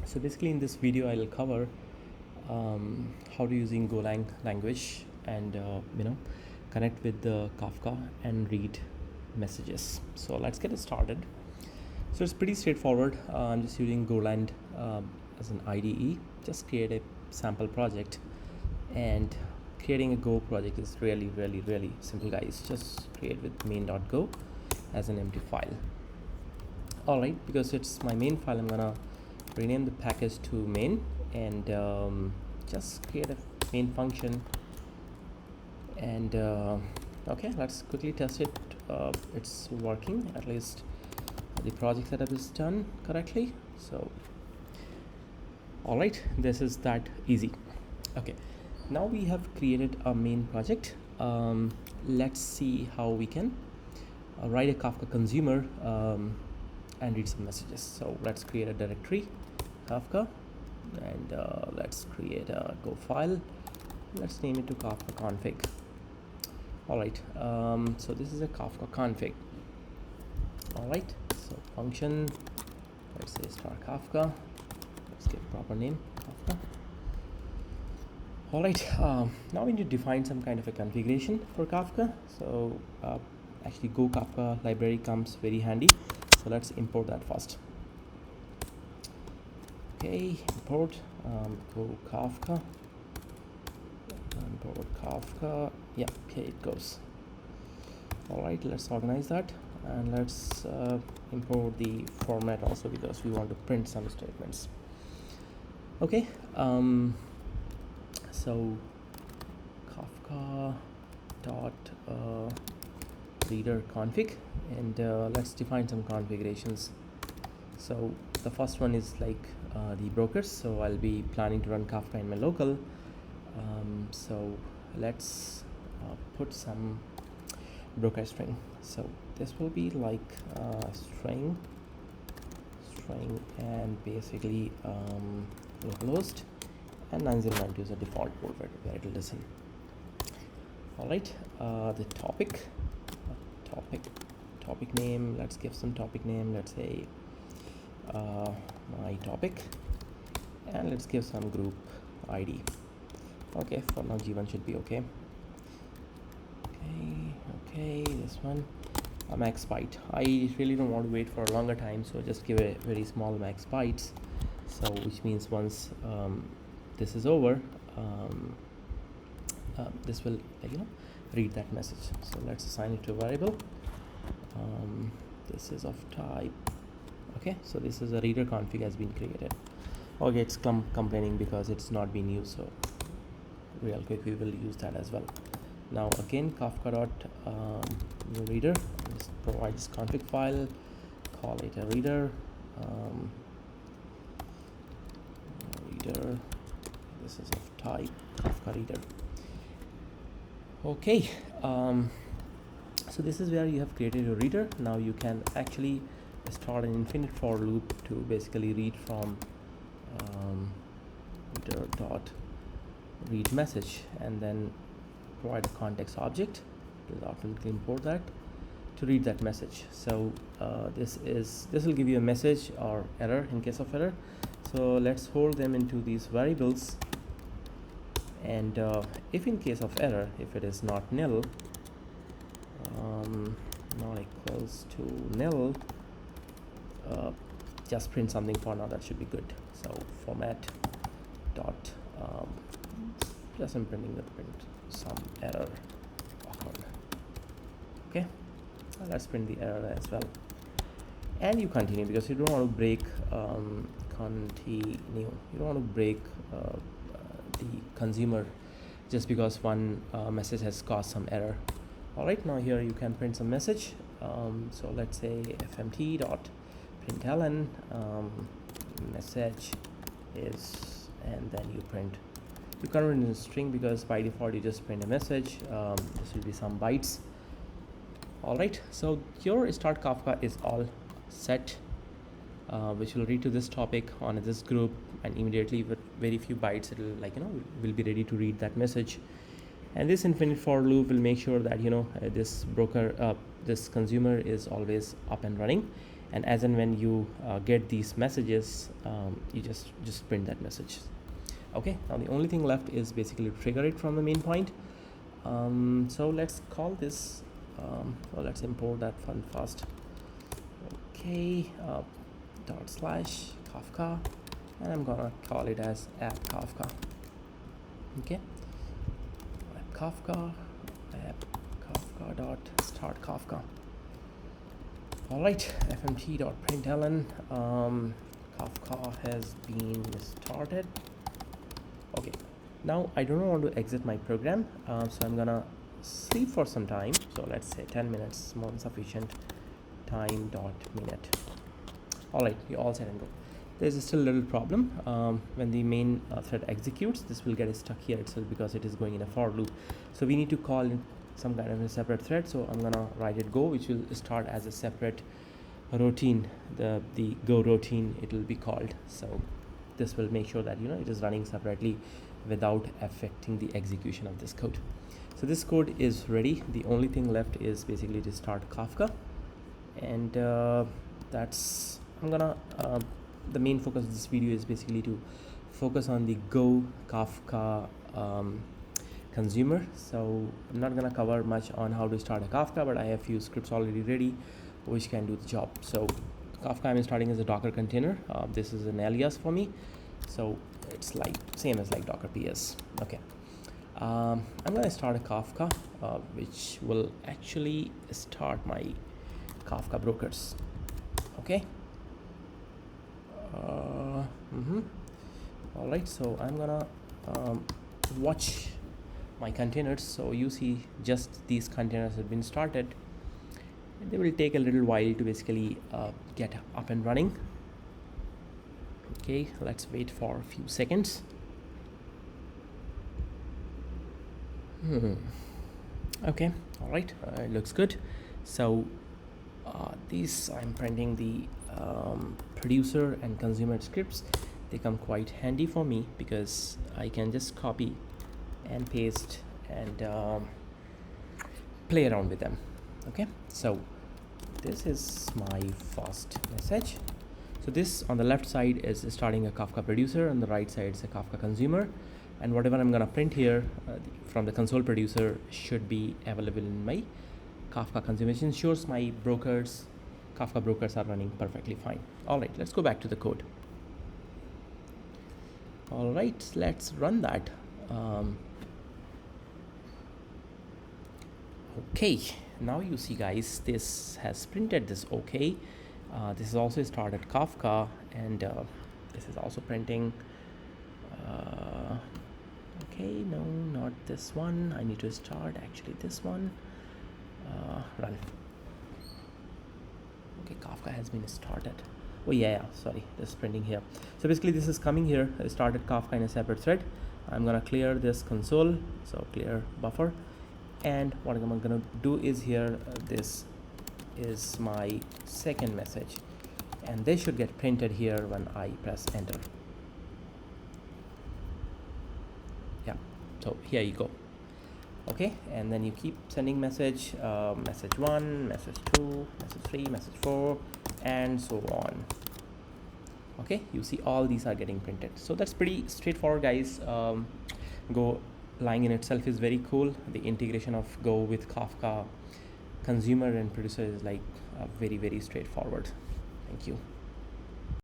So basically in this video I'll cover how to using GoLang language and connect with the Kafka and read messages. So let's get it started. So it's pretty straightforward. I'm just using GoLang as an IDE. Just create a sample project, and creating a Go project is really simple, guys. Just create with main.go as an empty file. Alright, because it's my main file, I'm gonna rename the package to main and just create a main function. And okay, let's quickly test it. It's working, at least the project setup is done correctly. So alright, this is that easy. Okay, now we have created a main project. Let's see how we can write a Kafka consumer and read some messages. So let's create a directory, Kafka, and let's create a Go file. Let's name it to Kafka config. Alright, so this is a Kafka config. Alright, so function, let's say star Kafka. Let's give proper name, Kafka. Alright, now we need to define some kind of a configuration for Kafka. So actually Go Kafka library comes very handy. So let's import that first. Okay, import Go Kafka. Import Kafka. Yeah, okay, it goes. Alright, let's organize that, and let's import the format also, because we want to print some statements. Okay, so Kafka dot reader config, and let's define some configurations. So the first one is like the brokers. So I'll be planning to run Kafka in my local. So let's put some broker string. So this will be like string, and basically localhost, and 9092 is a default port where it will listen. All right, the topic name, let's give some topic name. Let's say my topic, and let's give some group ID. Okay, for now G1 should be okay. Okay, this one max byte. I really don't want to wait for a longer time, so just give a very small max bytes. So which means once this is over, this will read that message. So let's assign it to a variable. This is of type. Okay, so this is a reader config has been created. Okay, it's complaining because it's not been used, so real quick we will use that as well. Now again, Kafka dot new reader, just provide this config file, call it a reader. Reader, this is of type Kafka reader. Okay, so this is where you have created a reader. Now you can actually start an infinite for loop to basically read from reader dot read message, and then provide a context object. It will automatically import that to read that message. So this will give you a message or error in case of error. So let's hold them into these variables, and if in case of error, if it is not nil, not equals to nil, just print something for now. That should be good. So format dot just I'm printing the print some error. Okay, let's print the error as well, and you continue, because you don't want to break continue. You don't want to break the consumer just because one message has caused some error. All right, now here you can print some message. So let's say fmt dot println message is, and then you print. You can't print in a string because by default you just print a message. This will be some bytes. All right, so your start Kafka is all set, which will read to this topic on this group, and immediately with very few bytes it will will be ready to read that message. And this infinite for loop will make sure that this broker, this consumer is always up and running, and as and when you get these messages, you just print that message. Okay, now the only thing left is basically to trigger it from the main point. So let's call this, well, let's import that fun first. Okay, / Kafka, and I'm gonna call it as app Kafka. Okay, app Kafka dot start Kafka. All right, fmt.println, Kafka has been started. Okay, now I don't want to exit my program, so I'm gonna sleep for some time. So let's say 10 minutes, more than sufficient time dot minute. All right, you're all set and go. There's still a little problem. When the main thread executes, this will get stuck here itself because it is going in a for loop. So we need to call in some kind of a separate thread. So I'm gonna write it go, which will start as a separate routine, the go routine it will be called. So this will make sure that it is running separately without affecting the execution of this code. So this code is ready. The only thing left is basically to start Kafka, and that's I'm gonna the main focus of this video is basically to focus on the Go Kafka consumer. So I'm not gonna cover much on how to start a Kafka, but I have few scripts already ready which can do the job. So Kafka I'm starting as a Docker container. This is an alias for me, so it's like same as like Docker PS. Okay, I'm gonna start a Kafka which will actually start my Kafka brokers. Okay. All right, so I'm gonna watch my containers. So you see just these containers have been started. They will take a little while to basically get up and running. Okay, let's wait for a few seconds. Okay, all right, it looks good. So these I'm printing the producer and consumer scripts. They come quite handy for me because I can just copy and paste and play around with them. Okay, so this is my first message. So this on the left side is starting a Kafka producer, on the right side is a Kafka consumer, and whatever I'm gonna print here from the console producer should be available in my Kafka consumer, which ensures my Kafka brokers are running perfectly fine. All right, let's go back to the code. All right, let's run that. Okay, now you see guys, this has printed this. Okay, this is also started Kafka, and this is also printing. Okay, no, not this one. I need to start actually this one. Run. Okay, Kafka has been started. Oh yeah, sorry, this is printing here. So basically this is coming here. I started Kafka in a separate thread. I'm gonna clear this console, so clear buffer, and what I'm gonna do is here, this is my second message, and they should get printed here when I press enter. Yeah, so here you go. Okay, and then you keep sending message 1, message 2, message 3, message 4, and so on. Okay, you see all these are getting printed. So that's pretty straightforward guys. GoLang in itself is very cool. The integration of Go with Kafka consumer and producer is like very straightforward. Thank you.